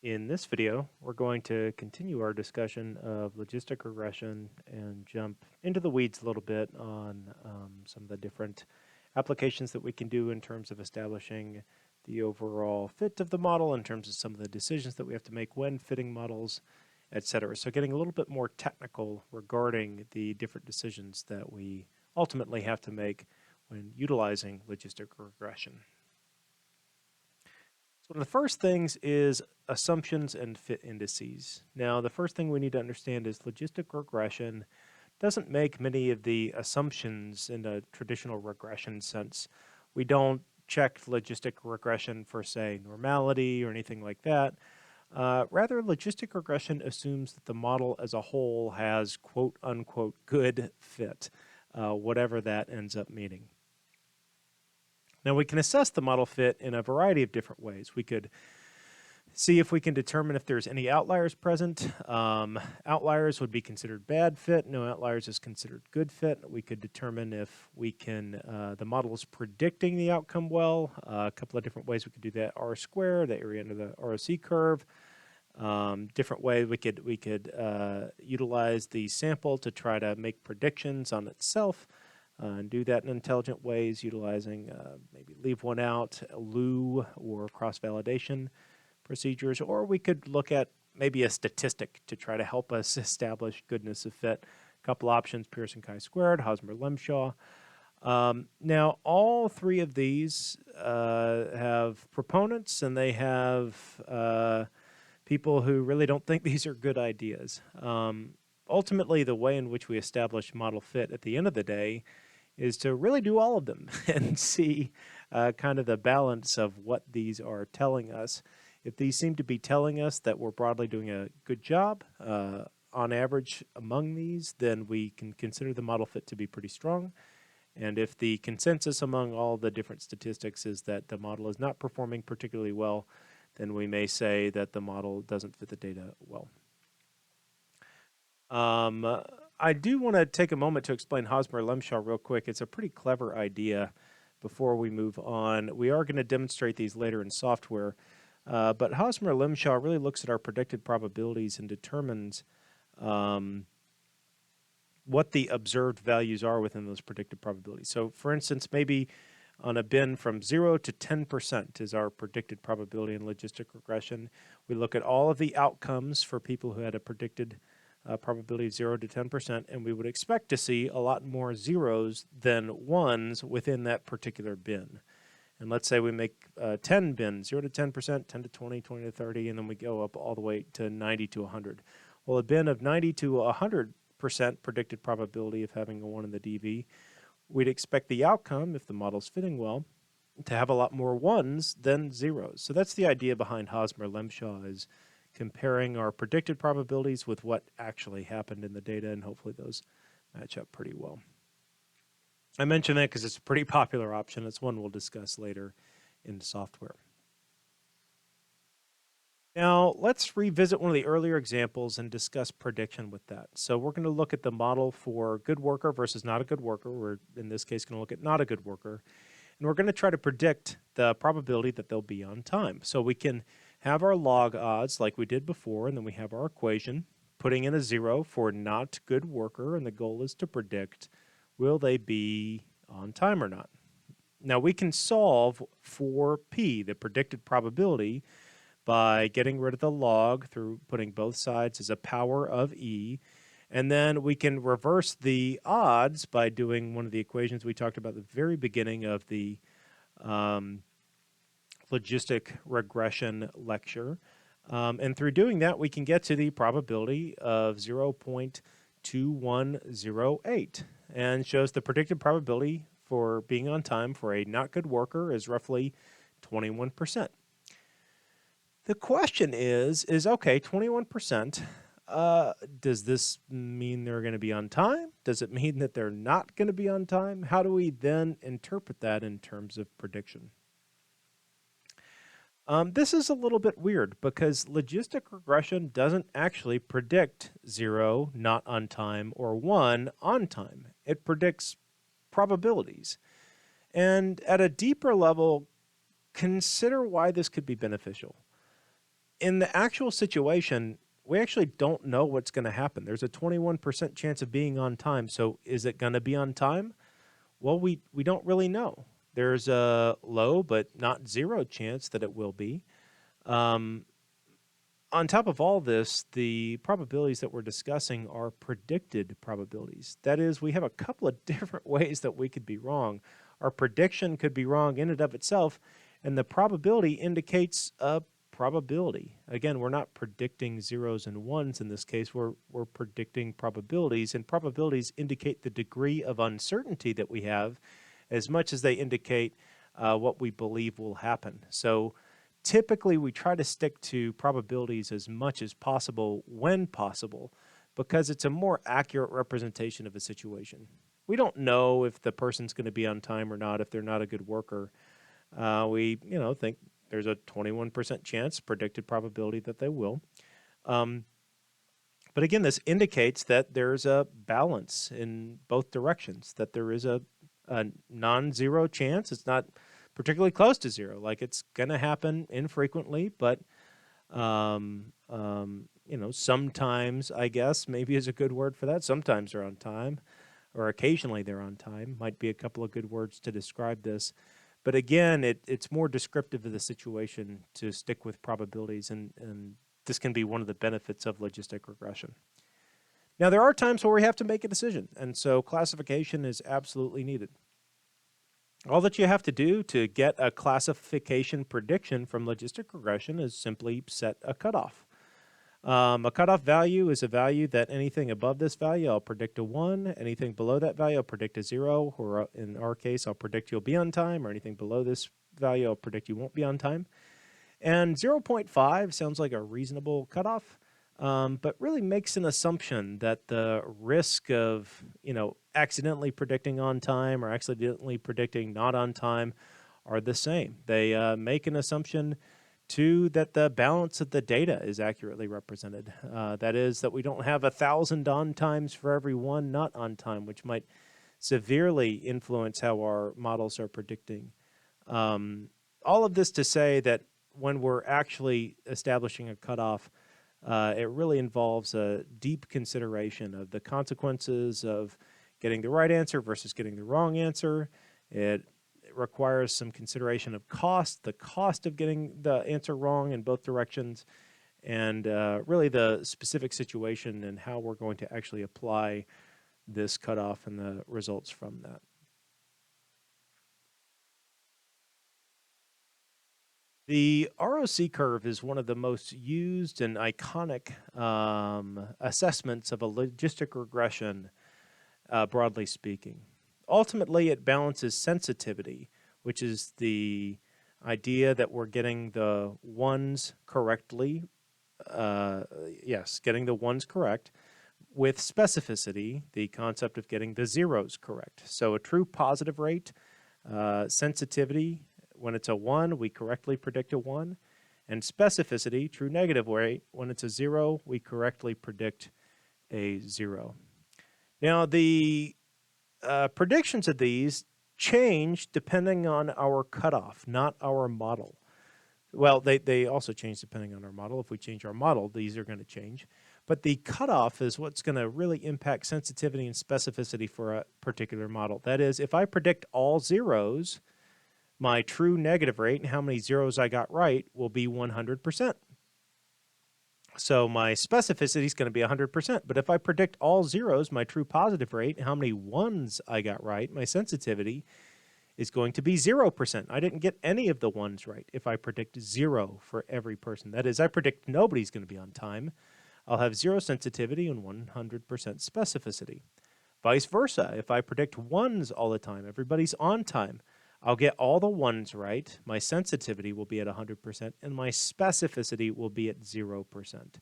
In this video, we're going to continue our discussion of logistic regression and jump into the weeds a little bit on some of the different applications that we can do in terms of establishing the overall fit of the model, in terms of some of the decisions that we have to make when fitting models, etc. So getting a little bit more technical regarding the different decisions that we ultimately have to make when utilizing logistic regression. So one of the first things is assumptions and fit indices. Now, the first thing we need to understand is logistic regression doesn't make many of the assumptions in a traditional regression sense. We don't check logistic regression for, say, normality or anything like that. Rather, logistic regression assumes that the model as a whole has quote unquote good fit, whatever that ends up meaning. Now, we can assess the model fit in a variety of different ways. We could see if we can determine if there's any outliers present. Outliers would be considered bad fit. No outliers is considered good fit. We could determine if we can, the model is predicting the outcome well. A couple of different ways we could do that. R squared, the area under the ROC curve. Different way we could utilize the sample to try to make predictions on itself. And do that in intelligent ways, utilizing maybe leave one out, LU, or cross-validation procedures. Or we could look at maybe a statistic to try to help us establish goodness of fit. A couple options, Pearson chi-squared, Hosmer-Lemshaw. Now, all three of these have proponents, and they have people who really don't think these are good ideas. Ultimately, the way in which we establish model fit at the end of the day is to really do all of them and see kind of the balance of what these are telling us. If these seem to be telling us that we're broadly doing a good job on average among these, then we can consider the model fit to be pretty strong. And if the consensus among all the different statistics is that the model is not performing particularly well, then we may say that the model doesn't fit the data well. I do want to take a moment to explain Hosmer-Lemshaw real quick. It's a pretty clever idea before we move on. We are going to demonstrate these later in software, but Hosmer-Lemshaw really looks at our predicted probabilities and determines what the observed values are within those predicted probabilities. So for instance, maybe on a bin from 0 to 10% is our predicted probability in logistic regression. We look at all of the outcomes for people who had a predicted probability of 0 to 10%, and we would expect to see a lot more zeros than ones within that particular bin. And let's say we make 10 bins, 0 to 10%, 10 to 20, 20 to 30, and then we go up all the way to 90 to 100. Well, a bin of 90 to 100% predicted probability of having a 1 in the DV, we'd expect the outcome, if the model's fitting well, to have a lot more ones than zeros. So that's the idea behind Hosmer-Lemshaw, is comparing our predicted probabilities with what actually happened in the data, and hopefully those match up pretty well. I mention that because it's a pretty popular option. It's one we'll discuss later in software. Now, let's revisit one of the earlier examples and discuss prediction with that. So we're going to look at the model for good worker versus not a good worker. We're, in this case, going to look at not a good worker. And we're going to try to predict the probability that they'll be on time. So we can have our log odds like we did before, and then we have our equation, putting in a 0 for not good worker, and the goal is to predict, will they be on time or not? Now, we can solve for P, the predicted probability, by getting rid of the log through putting both sides as a power of E, and then we can reverse the odds by doing one of the equations we talked about at the very beginning of the logistic regression lecture. And through doing that, we can get to the probability of 0.2108, and shows the predicted probability for being on time for a not good worker is roughly 21%. The question is okay, 21%, does this mean they're going to be on time? Does it mean that they're not going to be on time? How do we then interpret that in terms of prediction? This is a little bit weird because logistic regression doesn't actually predict 0 not on time or 1 on time. It predicts probabilities. And at a deeper level, consider why this could be beneficial. in the actual situation, we actually don't know what's going to happen. There's a 21% chance of being on time. So is it going to be on time? Well, we don't really know. There's a low but not zero chance that it will be. Um, on top of all this, the probabilities that we're discussing are predicted probabilities. That is, we have a couple of different ways that we could be wrong. Our prediction could be wrong in and of itself, and the probability indicates a probability. Again, we're not predicting zeros and ones in this case. We're predicting probabilities, and probabilities indicate the degree of uncertainty that we have as much as they indicate what we believe will happen. So typically we try to stick to probabilities as much as possible when possible because it's a more accurate representation of a situation. We don't know if the person's going to be on time or not if they're not a good worker. We think there's a 21% chance, predicted probability that they will. But again, this indicates that there's a balance in both directions, that there is a non-zero chance. It's not particularly close to zero. Like it's going to happen infrequently, but sometimes, I guess, maybe is a good word for that. Sometimes they're on time, or occasionally they're on time. Might be a couple of good words to describe this. But again, it's more descriptive of the situation to stick with probabilities, and this can be one of the benefits of logistic regression. Now, there are times where we have to make a decision, and so classification is absolutely needed. All that you have to do to get a classification prediction from logistic regression is simply set a cutoff. A cutoff value is a value that anything above this value, I'll predict a 1. Anything below that value, I'll predict a 0. Or in our case, I'll predict you'll be on time. Or anything below this value, I'll predict you won't be on time. And 0.5 sounds like a reasonable cutoff, but really makes an assumption that the risk of, accidentally predicting on time or accidentally predicting not on time are the same. They make an assumption Two, that the balance of the data is accurately represented. That is, that we don't have 1,000 on times for every one not on time, which might severely influence how our models are predicting. All of this to say that when we're actually establishing a cutoff, it really involves a deep consideration of the consequences of getting the right answer versus getting the wrong answer. It requires some consideration of cost, the cost of getting the answer wrong in both directions, and really the specific situation and how we're going to actually apply this cutoff and the results from that. The ROC curve is one of the most used and iconic assessments of a logistic regression, broadly speaking. Ultimately, it balances sensitivity, which is the idea that we're getting the ones correctly, getting the ones correct, with specificity, the concept of getting the zeros correct. So a true positive rate, sensitivity, when it's a 1, we correctly predict a 1, and specificity, true negative rate, when it's a 0, we correctly predict a 0. Now, the predictions of these change depending on our cutoff, not our model. Well, they also change depending on our model. If we change our model, these are going to change. But the cutoff is what's going to really impact sensitivity and specificity for a particular model. That is, if I predict all zeros, my true negative rate and how many zeros I got right will be 100%. So my specificity is going to be 100%. But if I predict all zeros, my true positive rate, and how many ones I got right, my sensitivity is going to be 0%. I didn't get any of the ones right if I predict 0 for every person. That is, I predict nobody's going to be on time. I'll have 0 sensitivity and 100% specificity. Vice versa, if I predict ones all the time, everybody's on time, I'll get all the ones right, my sensitivity will be at 100%, and my specificity will be at 0%.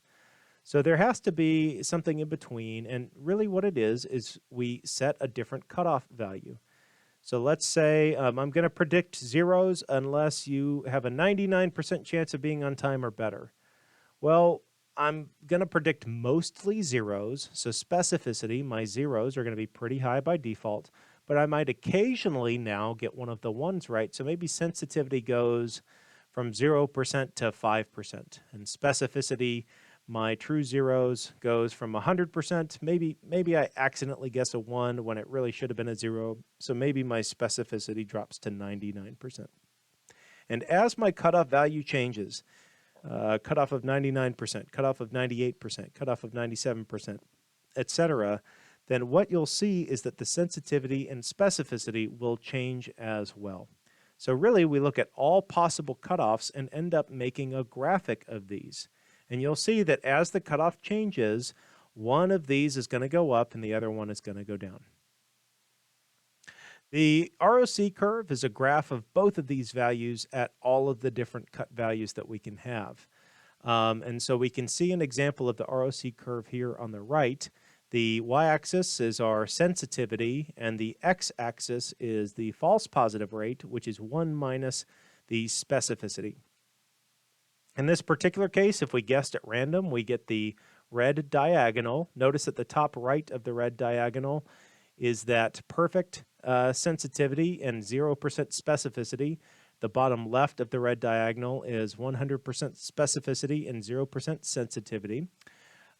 So there has to be something in between, and really what it is we set a different cutoff value. So let's say I'm going to predict zeros unless you have a 99% chance of being on time or better. Well, I'm going to predict mostly zeros, so specificity, my zeros are going to be pretty high by default, but I might occasionally now get one of the ones right. So maybe sensitivity goes from 0% to 5%. And specificity, my true zeros goes from 100%. Maybe I accidentally guess a 1 when it really should have been a 0. So maybe my specificity drops to 99%. And as my cutoff value changes, cutoff of 99%, cutoff of 98%, cutoff of 97%, etc., then what you'll see is that the sensitivity and specificity will change as well. So really, we look at all possible cutoffs and end up making a graphic of these. And you'll see that as the cutoff changes, one of these is going to go up and the other one is going to go down. The ROC curve is a graph of both of these values at all of the different cut values that we can have. And so we can see an example of the ROC curve here on the right. The y-axis is our sensitivity, and the x-axis is the false positive rate, which is 1 minus the specificity. In this particular case, if we guessed at random, we get the red diagonal. Notice at the top right of the red diagonal is that perfect sensitivity and 0% specificity. The bottom left of the red diagonal is 100% specificity and 0% sensitivity.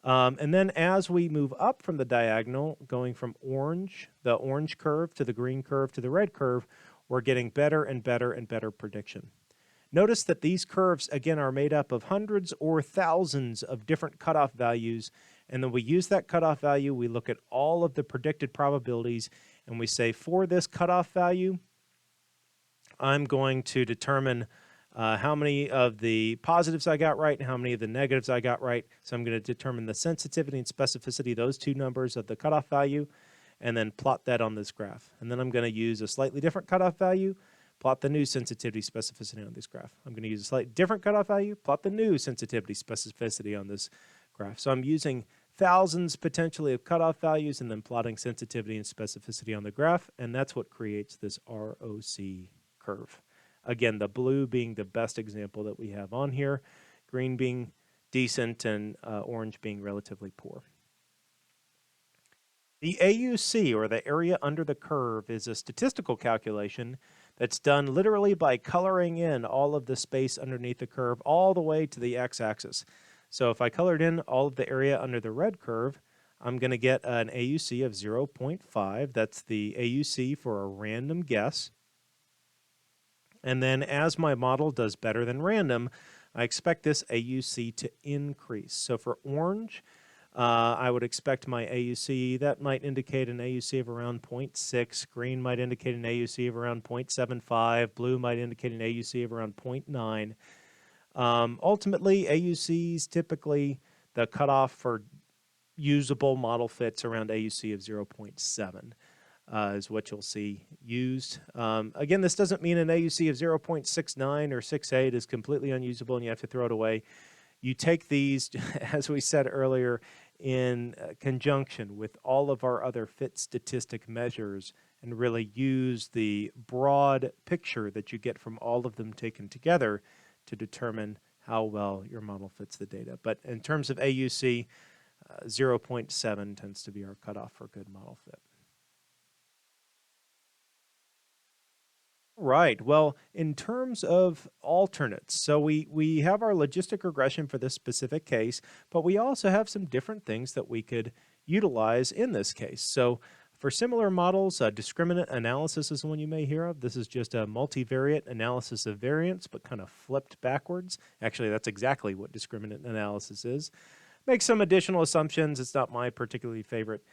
And then as we move up from the diagonal, going from the orange curve to the green curve to the red curve, we're getting better and better and better prediction. Notice that these curves, again, are made up of hundreds or thousands of different cutoff values, and then we use that cutoff value, we look at all of the predicted probabilities, and we say, for this cutoff value, I'm going to determine how many of the positives I got right and how many of the negatives I got right. So I'm going to determine the sensitivity and specificity, those two numbers of the cutoff value, and then plot that on this graph. And then I'm going to use a slightly different cutoff value, plot the new sensitivity specificity on this graph. I'm going to use a slightly different cutoff value, plot the new sensitivity specificity on this graph. So I'm using thousands potentially of cutoff values and then plotting sensitivity and specificity on the graph, and that's what creates this ROC curve. Again, the blue being the best example that we have on here, green being decent, and orange being relatively poor. The AUC, or the area under the curve, is a statistical calculation that's done literally by coloring in all of the space underneath the curve all the way to the x-axis. So if I colored in all of the area under the red curve, I'm going to get an AUC of 0.5. That's the AUC for a random guess. And then as my model does better than random, I expect this AUC to increase. So for orange, I would expect my AUC, that might indicate an AUC of around 0.6. Green might indicate an AUC of around 0.75. Blue might indicate an AUC of around 0.9. Ultimately, AUCs typically, the cutoff for usable model fits around AUC of 0.7. Is what you'll see used. Again, this doesn't mean an AUC of 0.69 or 0.68 is completely unusable and you have to throw it away. You take these, as we said earlier, in conjunction with all of our other fit statistic measures and really use the broad picture that you get from all of them taken together to determine how well your model fits the data. But in terms of AUC, 0.7 tends to be our cutoff for good model fit. Right. Well, in terms of alternates, so we have our logistic regression for this specific case, but we also have some different things that we could utilize in this case. So for similar models, discriminant analysis is one you may hear of. This is just a multivariate analysis of variance, but kind of flipped backwards. Actually, that's exactly what discriminant analysis is. Make some additional assumptions. It's not my particularly favorite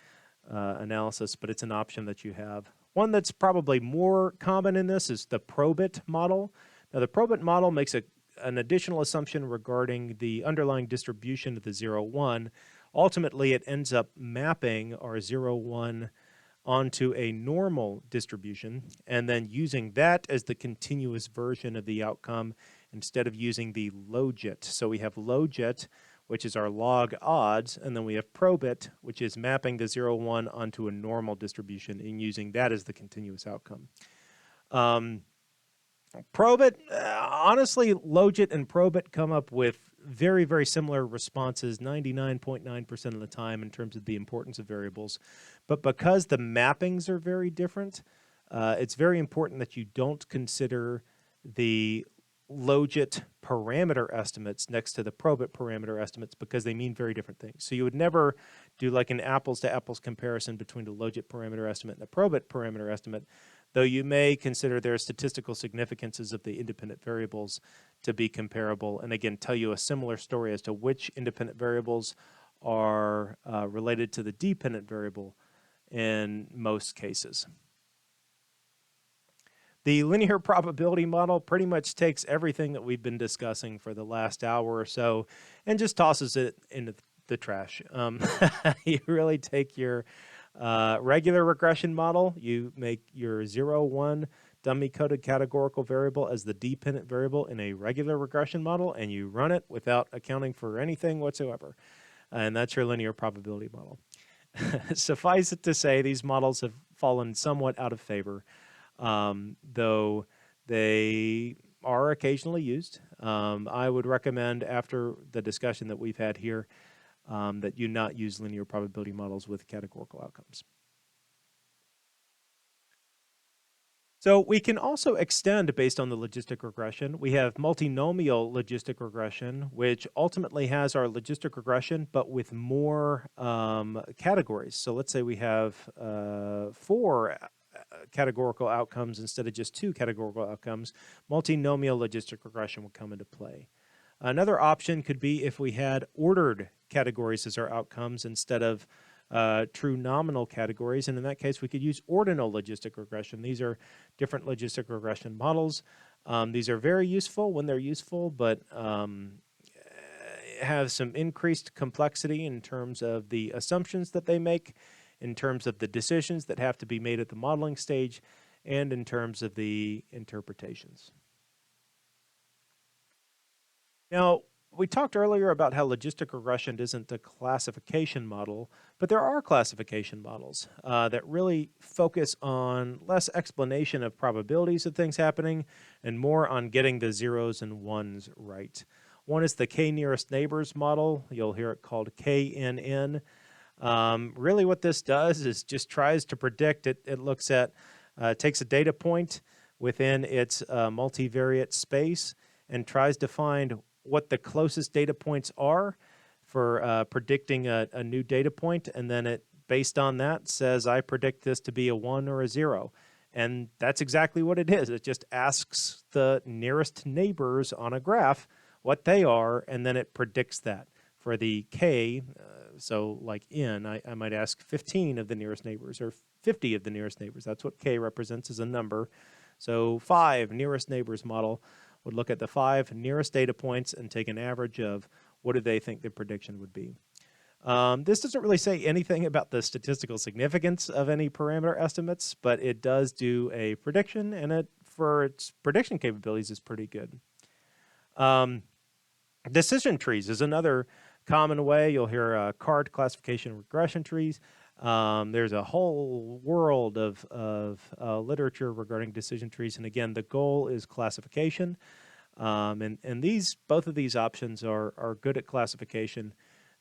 analysis, but it's an option that you have. One that's probably more common in this is the probit model. Now, the probit model makes an additional assumption regarding the underlying distribution of the 0, 1. Ultimately, it ends up mapping our 0, 1 onto a normal distribution and then using that as the continuous version of the outcome instead of using the logit. So we have logit, which is our log odds, and then we have probit, which is mapping the 0, 1 onto a normal distribution and using that as the continuous outcome. Probit, honestly, logit and probit come up with very, very similar responses 99.9% of the time in terms of the importance of variables. But because the mappings are very different, it's very important that you don't consider the logit parameter estimates next to the probit parameter estimates because they mean very different things. So you would never do like an apples to apples comparison between the logit parameter estimate and the probit parameter estimate, though you may consider their statistical significances of the independent variables to be comparable, and again tell you a similar story as to which independent variables are related to the dependent variable in most cases. The linear probability model pretty much takes everything that we've been discussing for the last hour or so and just tosses it into the trash. You really take your regular regression model, you make your 0, 1 dummy-coded categorical variable as the dependent variable in a regular regression model, and you run it without accounting for anything whatsoever. And that's your linear probability model. Suffice it to say, these models have fallen somewhat out of favor, though they are occasionally used. I would recommend, after the discussion that we've had here, that you not use linear probability models with categorical outcomes. So we can also extend based on the logistic regression. We have multinomial logistic regression, which ultimately has our logistic regression, but with more categories. So let's say we have 4 categorical outcomes instead of just 2 categorical outcomes. Multinomial logistic regression would come into play. Another option could be if we had ordered categories as our outcomes instead of true nominal categories, and in that case we could use ordinal logistic regression. These are different logistic regression models. These are very useful when they're useful, but have some increased complexity in terms of the assumptions that they make, in terms of the decisions that have to be made at the modeling stage, and in terms of the interpretations. Now, we talked earlier about how logistic regression isn't a classification model, but there are classification models that really focus on less explanation of probabilities of things happening and more on getting the zeros and ones right. One is the K nearest neighbors model. You'll hear it called KNN. Really what this does is just tries to predict it. It looks at, takes a data point within its multivariate space and tries to find what the closest data points are for predicting a new data point, and then it, based on that, says I predict this to be a 1 or a 0. And that's exactly what it is. It just asks the nearest neighbors on a graph what they are, and then it predicts that. For the K, so like N, I might ask 15 of the nearest neighbors or 50 of the nearest neighbors. That's what K represents as a number. So 5 nearest neighbors model would look at the 5 nearest data points and take an average of what do they think the prediction would be. This doesn't really say anything about the statistical significance of any parameter estimates, but it does do a prediction, and it, for its prediction capabilities, is pretty good. Decision trees is another common way. You'll hear card classification regression trees. There's a whole world of literature regarding decision trees, and again, the goal is classification. And these, both of these options are good at classification,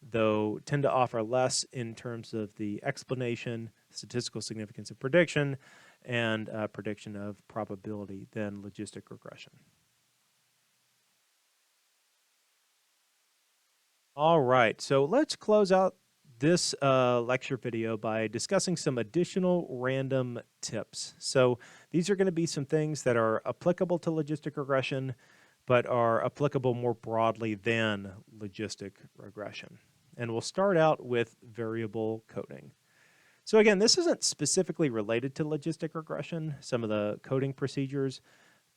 though tend to offer less in terms of the explanation, statistical significance of prediction, and prediction of probability than logistic regression. All right, so let's close out this lecture video by discussing some additional random tips. So these are going to be some things that are applicable to logistic regression, but are applicable more broadly than logistic regression. And we'll start out with variable coding. So again, this isn't specifically related to logistic regression, some of the coding procedures,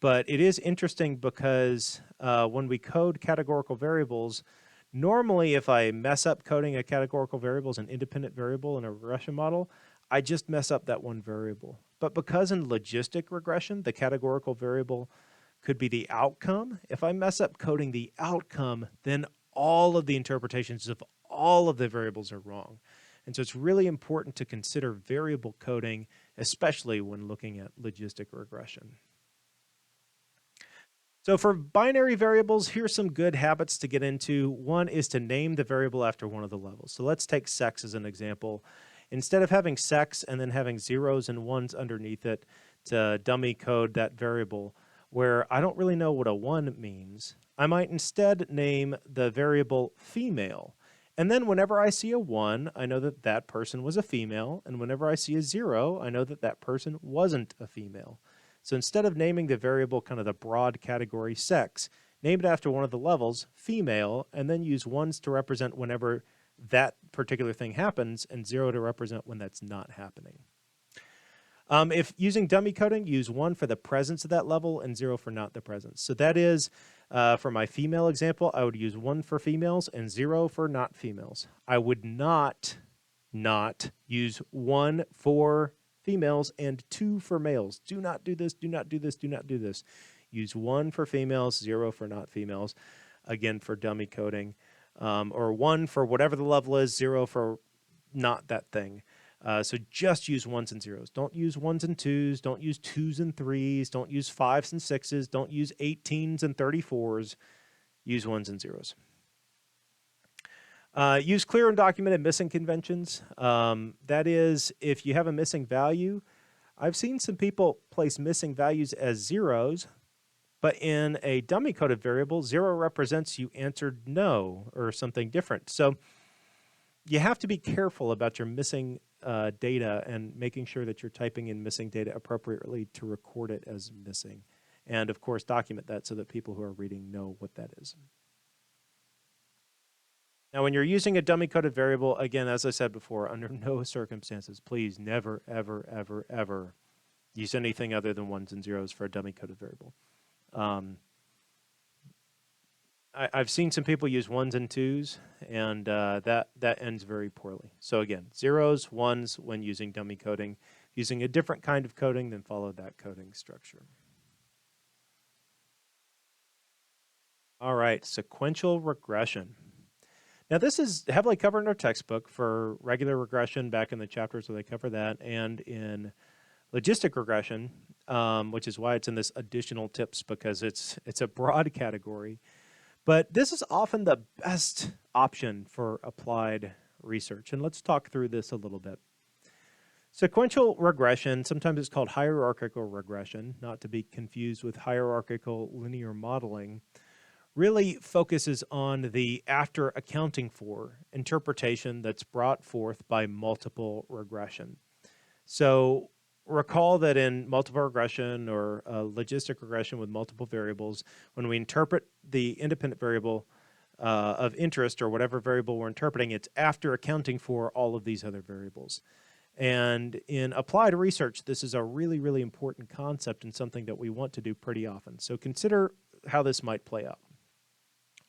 but it is interesting because when we code categorical variables, normally if I mess up coding a categorical variable as an independent variable in a regression model, I just mess up that one variable. But because in logistic regression, the categorical variable could be the outcome, if I mess up coding the outcome, then all of the interpretations of all of the variables are wrong. And so it's really important to consider variable coding, especially when looking at logistic regression. So for binary variables, here's some good habits to get into. One is to name the variable after one of the levels. So let's take sex as an example. Instead of having sex and then having zeros and ones underneath it to dummy code that variable, where I don't really know what a 1 means. I might instead name the variable female. And then whenever I see a 1, I know that that person was a female. And whenever I see a 0, I know that that person wasn't a female. So instead of naming the variable kind of the broad category sex, name it after one of the levels, female, and then use 1s to represent whenever that particular thing happens and 0 to represent when that's not happening. If using dummy coding, use 1 for the presence of that level and 0 for not the presence. So that is, for my female example, I would use 1 for females and 0 for not females. I would not use 1 for females and 2 for males. Do not do this, do not do this, do not do this. Use 1 for females, 0 for not females, again for dummy coding, or 1 for whatever the level is, 0 for not that thing. So just use 1s and 0s. Don't use 1s and 2s. Don't use 2s and 3s. Don't use 5s and 6s. Don't use 18s and 34s. Use 1s and 0s. Use clear and documented missing conventions. That is, if you have a missing value, I've seen some people place missing values as 0s, but in a dummy coded variable, 0 represents you answered no or something different. So you have to be careful about your missing data and making sure that you're typing in missing data appropriately to record it as missing. And of course, document that so that people who are reading know what that is. Now, when you're using a dummy coded variable, again, as I said before, under no circumstances, please never, ever, ever, ever use anything other than 1s and 0s for a dummy coded variable. I've seen some people use 1s and 2s, and that ends very poorly. So again, 0s, 1s when using dummy coding. Using a different kind of coding, then follow that coding structure. All right, sequential regression. Now this is heavily covered in our textbook for regular regression back in the chapters where they cover that, and in logistic regression, which is why it's in this additional tips, because it's a broad category. But this is often the best option for applied research. And let's talk through this a little bit. Sequential regression, sometimes it's called hierarchical regression, not to be confused with hierarchical linear modeling, really focuses on the after accounting for interpretation that's brought forth by multiple regression. So recall that in multiple regression or logistic regression with multiple variables, when we interpret the independent variable of interest or whatever variable we're interpreting, it's after accounting for all of these other variables. And in applied research, this is a really, really important concept and something that we want to do pretty often. So consider how this might play out.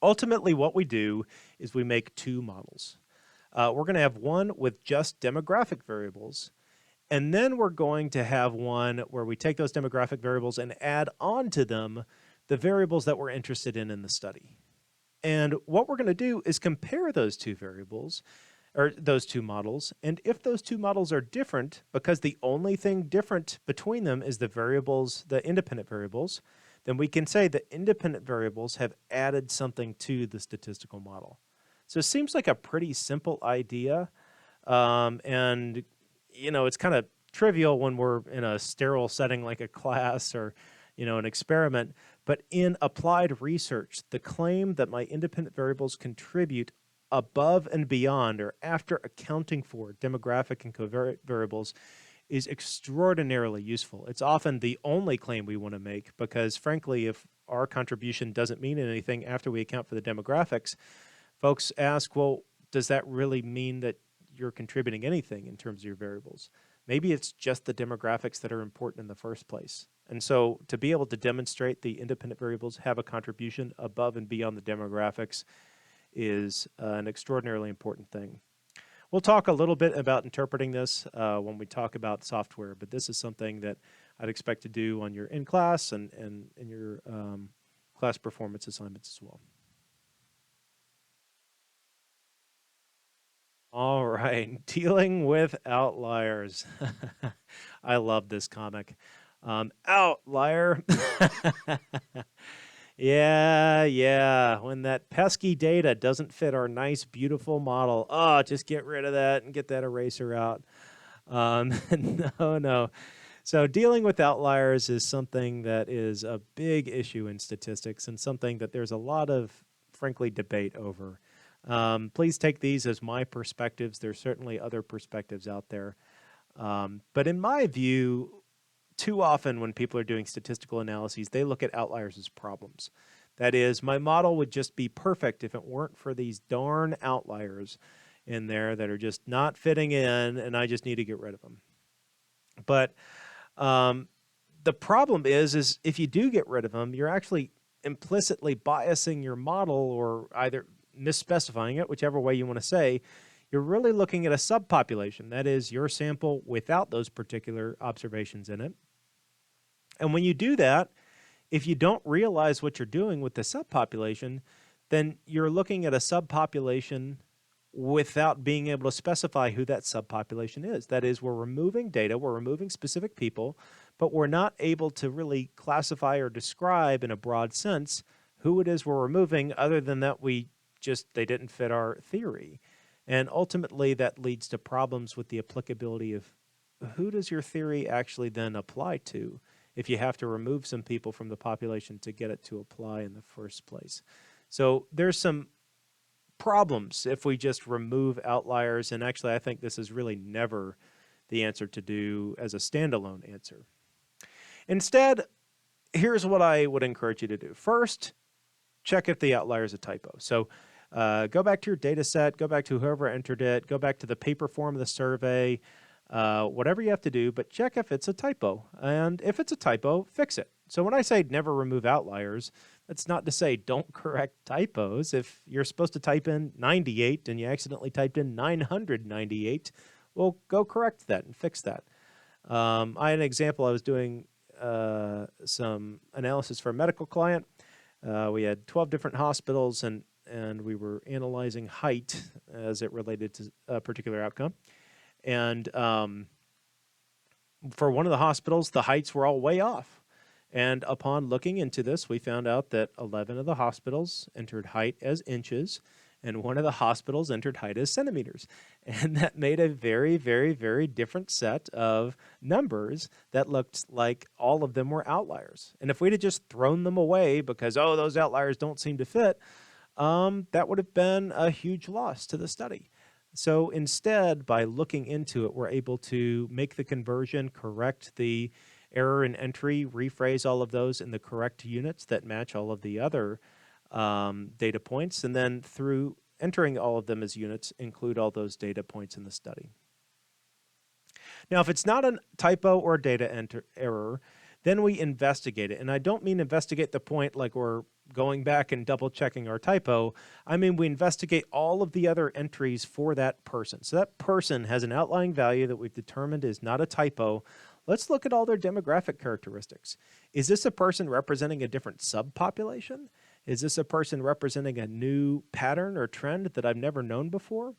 Ultimately, what we do is we make two models. We're going to have one with just demographic variables, and then we're going to have one where we take those demographic variables and add on to them the variables that we're interested in the study. And what we're going to do is compare those two variables, or those two models, and if those two models are different, because the only thing different between them is the variables, the independent variables, then we can say the independent variables have added something to the statistical model. So it seems like a pretty simple idea, and you know, it's kind of trivial when we're in a sterile setting like a class or, you know, an experiment. But in applied research, the claim that my independent variables contribute above and beyond or after accounting for demographic and covariate variables is extraordinarily useful. It's often the only claim we want to make because, frankly, if our contribution doesn't mean anything after we account for the demographics, folks ask, well, does that really mean that you're contributing anything in terms of your variables? Maybe it's just the demographics that are important in the first place. And so to be able to demonstrate the independent variables have a contribution above and beyond the demographics is an extraordinarily important thing. We'll talk a little bit about interpreting this when we talk about software, but this is something that I'd expect to do on your in-class and in your class performance assignments as well. All right, dealing with outliers. I love this comic. Outlier. Yeah, when that pesky data doesn't fit our nice, beautiful model, oh, just get rid of that and get that eraser out. No. So dealing with outliers is something that is a big issue in statistics and something that there's a lot of, frankly, debate over. Please take these as my perspectives. There's certainly other perspectives out there. But in my view, too often when people are doing statistical analyses, they look at outliers as problems. That is, my model would just be perfect if it weren't for these darn outliers in there that are just not fitting in, and I just need to get rid of them. But the problem is if you do get rid of them, you're actually implicitly biasing your model or either misspecifying it, whichever way you want to say. You're really looking at a subpopulation. That is your sample without those particular observations in it. And when you do that, if you don't realize what you're doing with the subpopulation, then you're looking at a subpopulation without being able to specify who that subpopulation is. That is, we're removing data, we're removing specific people, but we're not able to really classify or describe in a broad sense who it is we're removing, other than that they didn't fit our theory. And ultimately that leads to problems with the applicability of who does your theory actually then apply to if you have to remove some people from the population to get it to apply in the first place. So there's some problems if we just remove outliers, and actually I think this is really never the answer to do as a standalone answer. Instead, here's what I would encourage you to do. First, check if the outlier is a typo. So go back to your data set, go back to whoever entered it, go back to the paper form of the survey, whatever you have to do, but check if it's a typo. And if it's a typo, fix it. So when I say never remove outliers, that's not to say don't correct typos. If you're supposed to type in 98 and you accidentally typed in 998, well, go correct that and fix that. I had an example. I was doing some analysis for a medical client. We had 12 different hospitals, and we were analyzing height as it related to a particular outcome. And for one of the hospitals, the heights were all way off. And upon looking into this, we found out that 11 of the hospitals entered height as inches, and one of the hospitals entered height as centimeters. And that made a very, very, very different set of numbers that looked like all of them were outliers. And if we'd have just thrown them away because, oh, those outliers don't seem to fit, that would have been a huge loss to the study. So instead, by looking into it, we're able to make the conversion, correct the error in entry, rephrase all of those in the correct units that match all of the other data points, and then through entering all of them as units, include all those data points in the study. Now, if it's not a typo or data error, then we investigate it. And I don't mean investigate the point like we're going back and double checking our typo. I mean, we investigate all of the other entries for that person. So that person has an outlying value that we've determined is not a typo. Let's look at all their demographic characteristics. Is this a person representing a different subpopulation? Is this a person representing a new pattern or trend that I've never known before?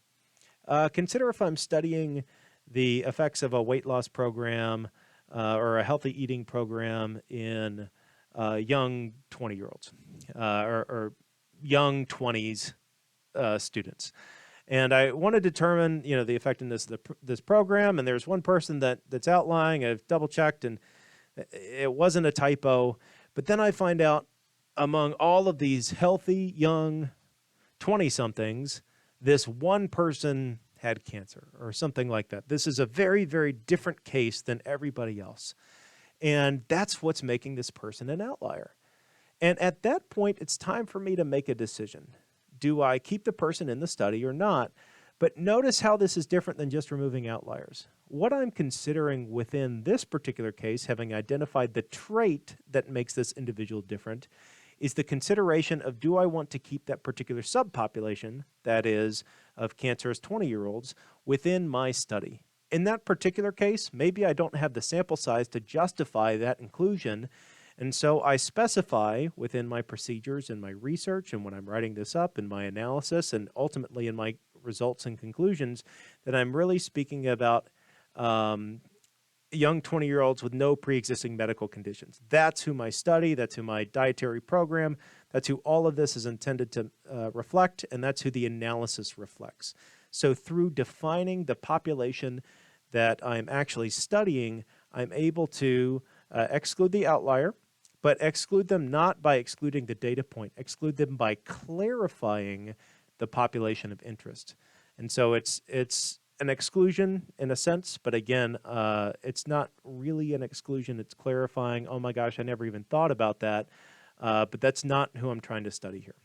Consider if I'm studying the effects of a weight loss program or a healthy eating program in young 20-year-olds or young 20s students. And I want to determine, the effectiveness of this program. And there's one person that's outlying. I've double checked, and it wasn't a typo. But then I find out among all of these healthy young 20-somethings, this one person had cancer or something like that. This is a very, very different case than everybody else. And that's what's making this person an outlier. And at that point, it's time for me to make a decision. Do I keep the person in the study or not? But notice how this is different than just removing outliers. What I'm considering within this particular case, having identified the trait that makes this individual different, is the consideration of, do I want to keep that particular subpopulation, that is, of cancerous 20-year-olds, within my study? In that particular case, maybe I don't have the sample size to justify that inclusion, and so I specify within my procedures and my research and when I'm writing this up in my analysis and ultimately in my results and conclusions that I'm really speaking about young 20-year-olds with no pre-existing medical conditions. That's who my study, that's who my dietary program, that's who all of this is intended to reflect, and that's who the analysis reflects. So through defining the population that I'm actually studying, I'm able to exclude the outlier, but exclude them not by excluding the data point, exclude them by clarifying the population of interest. And so it's an exclusion in a sense, but again, it's not really an exclusion. It's clarifying, oh my gosh, I never even thought about that, but that's not who I'm trying to study here.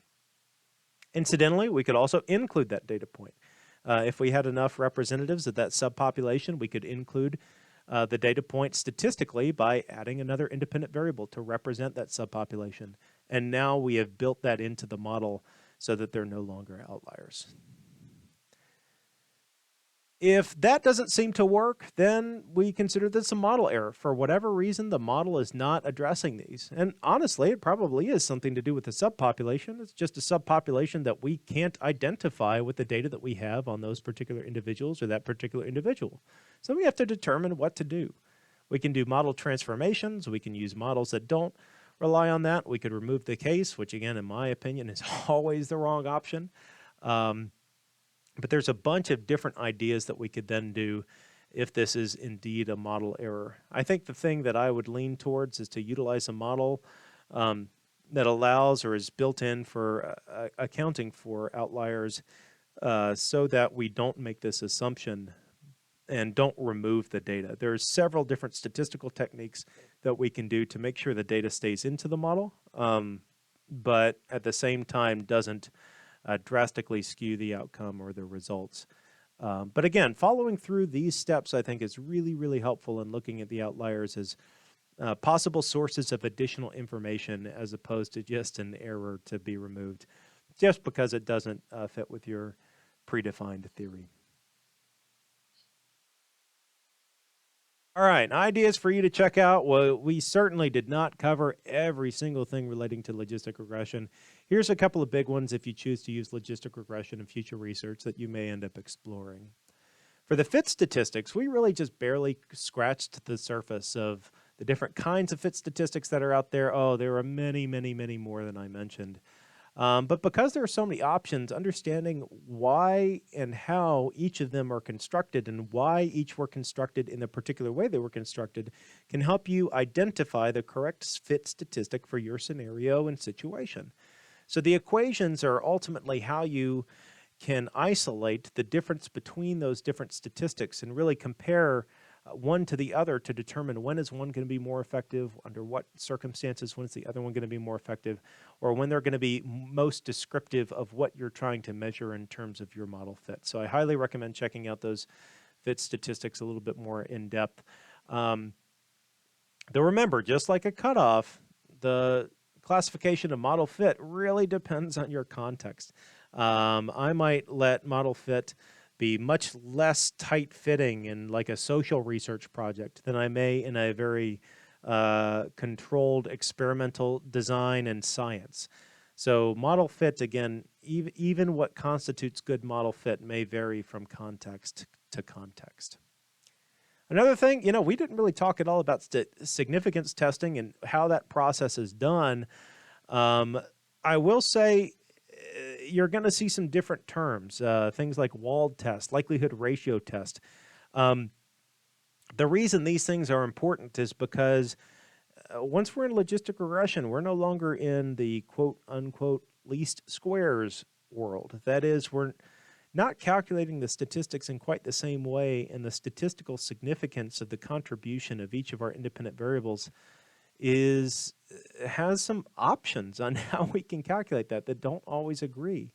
Incidentally, we could also include that data point. If we had enough representatives of that subpopulation, we could include the data point statistically by adding another independent variable to represent that subpopulation. And now we have built that into the model so that they're no longer outliers. If that doesn't seem to work, then we consider this a model error. For whatever reason, the model is not addressing these. And honestly, it probably is something to do with the subpopulation. It's just a subpopulation that we can't identify with the data that we have on those particular individuals or that particular individual. So we have to determine what to do. We can do model transformations. We can use models that don't rely on that. We could remove the case, which again, in my opinion, is always the wrong option. But there's a bunch of different ideas that we could then do if this is indeed a model error. I think the thing that I would lean towards is to utilize a model that allows or is built in for accounting for outliers so that we don't make this assumption and don't remove the data. There's several different statistical techniques that we can do to make sure the data stays into the model, but at the same time doesn't drastically skew the outcome or the results. But again, following through these steps, I think, is really, really helpful in looking at the outliers as possible sources of additional information as opposed to just an error to be removed, just because it doesn't fit with your predefined theory. All right, ideas for you to check out. Well, we certainly did not cover every single thing relating to logistic regression. Here's a couple of big ones if you choose to use logistic regression in future research that you may end up exploring. For the fit statistics, we really just barely scratched the surface of the different kinds of fit statistics that are out there. Oh, there are many, many, many more than I mentioned. But because there are so many options, understanding why and how each of them are constructed and why each were constructed in the particular way they were constructed can help you identify the correct fit statistic for your scenario and situation. So the equations are ultimately how you can isolate the difference between those different statistics and really compare one to the other to determine when is one going to be more effective, under what circumstances, when is the other one going to be more effective, or when they're going to be most descriptive of what you're trying to measure in terms of your model fit. So I highly recommend checking out those fit statistics a little bit more in depth. Though remember, just like a cutoff, the classification of model fit really depends on your context. I might let model fit be much less tight-fitting in like a social research project than I may in a very controlled experimental design and science. So model fit, again, even what constitutes good model fit may vary from context to context. Another thing, we didn't really talk at all about significance testing and how that process is done. I will say you're going to see some different terms, things like walled test, likelihood ratio test. The reason these things are important is because once we're in logistic regression, we're no longer in the quote unquote least squares world. That is, we're not calculating the statistics in quite the same way, and the statistical significance of the contribution of each of our independent variables has some options on how we can calculate that don't always agree.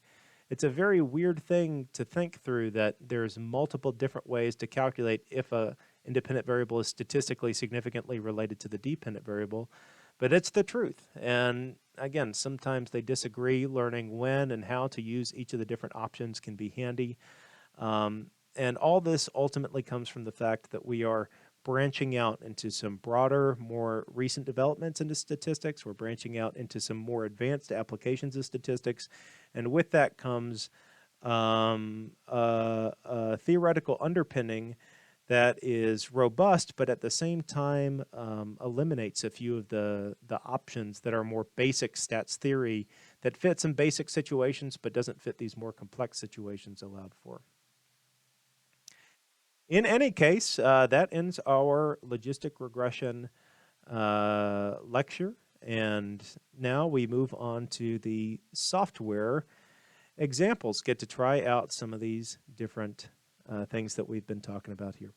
It's a very weird thing to think through, that there's multiple different ways to calculate if a independent variable is statistically significantly related to the dependent variable, but it's the truth. And again, sometimes they disagree. Learning when and how to use each of the different options can be handy. And all this ultimately comes from the fact that we are branching out into some broader, more recent developments into statistics. We're branching out into some more advanced applications of statistics. And with that comes a theoretical underpinning that is robust, but at the same time eliminates a few of the options that are more basic stats theory that fits in basic situations but doesn't fit these more complex situations allowed for. In any case, that ends our logistic regression lecture. And now we move on to the software examples. Get to try out some of these different things that we've been talking about here.